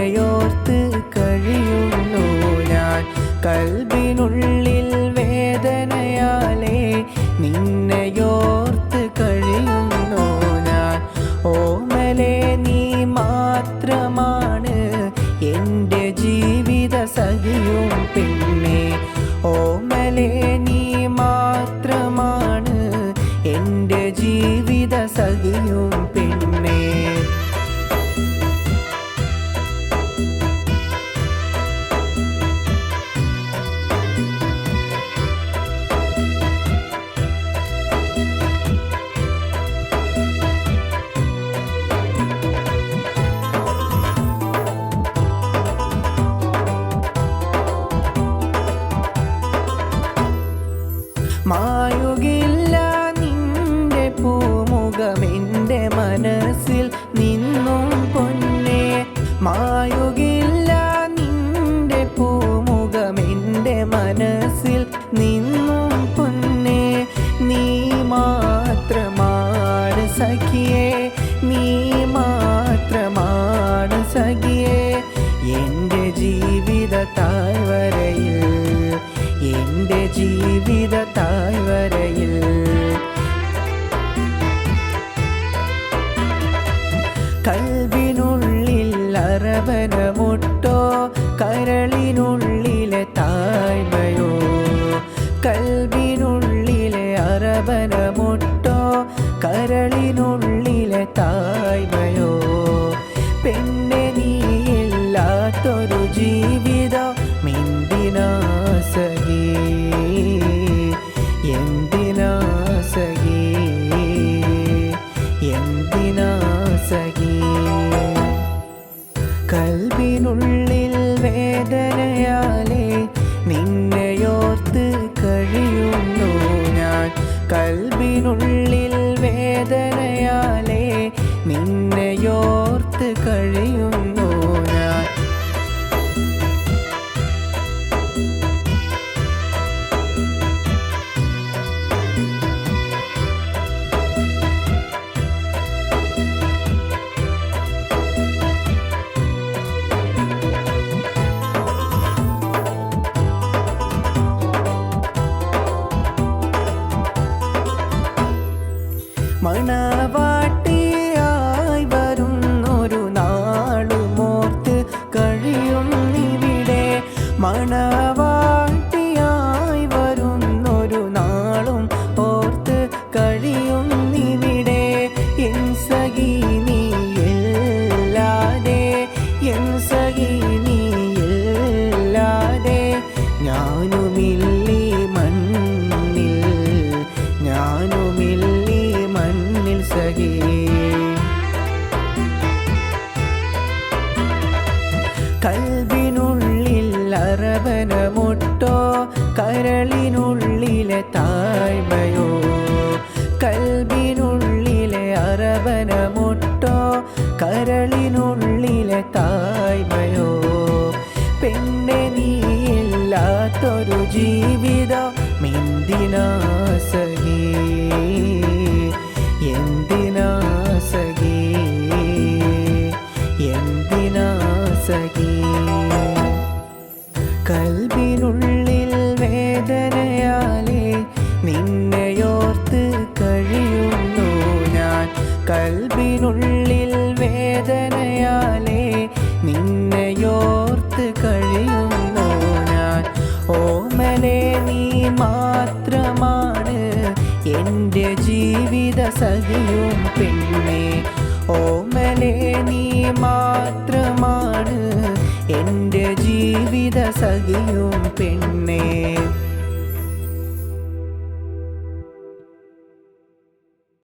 നിന്നെയോർത്ത് കഴിയുന്നു ഞാൻ. കൽബിനുള്ളിൽ വേദനയാലേ നിന്നെയോർത്ത് കഴിയുന്നു ഞാൻ. ഓമലേ നീ മാത്രമാണ് എൻ്റെ ജീവിത സഖിയും പെണ്ണേ. ഓമലേ നീ മാത്രമാണ് എൻ്റെ ജീവിത സഖിയും പെണ്ണേ. മായുകില്ല നിന്റെ പൂമുഖമെൻ്റെ മനസ്സിൽ നിന്നും പൊന്നേ. മായുകില്ല നിന്റെ പൂമുഖമെൻ്റെ മനസ്സിൽ നിന്നും പൊന്നേ. നീ മാത്രമാണ് സഖിയേ, നീ മാത്രമാണ് സഖിയേ. എൻ്റെ ജീവിത താഴ്വരയിൽ, എൻ്റെ ജീവിത താഴ്വരയിൽ കൽബിനുള്ളിൽ അറബനമുട്ടോ കരളിനുള്ളിലെ താഴ്മയോ. കൽബിനുള്ളിലെ അറബനമുട്ടോ കരളിനുള്ളിലെ താഴ്മയോ. പെണ്ണെ നീയില്ലാത്തൊരു ജീവിതം എന്തിനാ സഖി, എന്തിനാ സഖി, എന്തിനാ സഖി. കൽബിനുള്ളിൽ വേദനയാലേ നിന്നെയോർത്ത് കഴിയുന്നു ഞാൻ. കൽബിനുള്ളിൽ വേദനയാലേ നിന്നെയോർത്ത് കഴിയുന്നു ഞാൻ. മണവാട്ടിയായി വരുന്നൊരു നാളുമോർത്ത് കഴിയുന്നിവിടെ. മണവാട്ടിയായി വരുന്നൊരു നാളും ഓർത്ത് കഴിയുന്നിവിടെ. എൻ സഖി നീയില്ലാതെ, എൻ സഖി നീയില്ലാതെ ഞാനുമില്ലീ മണ്ണിൽ, ഞാനുമില്ലീ മണ്ണിൽ സഖി. കൽബിനുള്ളിൽ അറബനമുട്ടോ കരളിനുള്ളിലെ താഴ്മയോ. കൽബിനുള്ളിലെ അറബനമുട്ടോ കരളിനുള്ളിലെ താഴ്മയോ. പെണ്ണെ നീയില്ലാത്തൊരു ജീവിതം എന്തിനാ സഖി, എന്തിനാ സഖി, എന്തിനാ സഖി. കൽബിനുള്ളിൽ വേദനയാലേ നിന്നെയോർത്ത് കഴിയുന്നു ഞാൻ. കൽബിനുള്ളിൽ വേദനയാലേ നിന്നെയോർത്ത് കഴിയുന്നു ഞാൻ. ഓമലേ നീ മാത്രമാണ് എൻ്റെ ജീവിത സഖിയും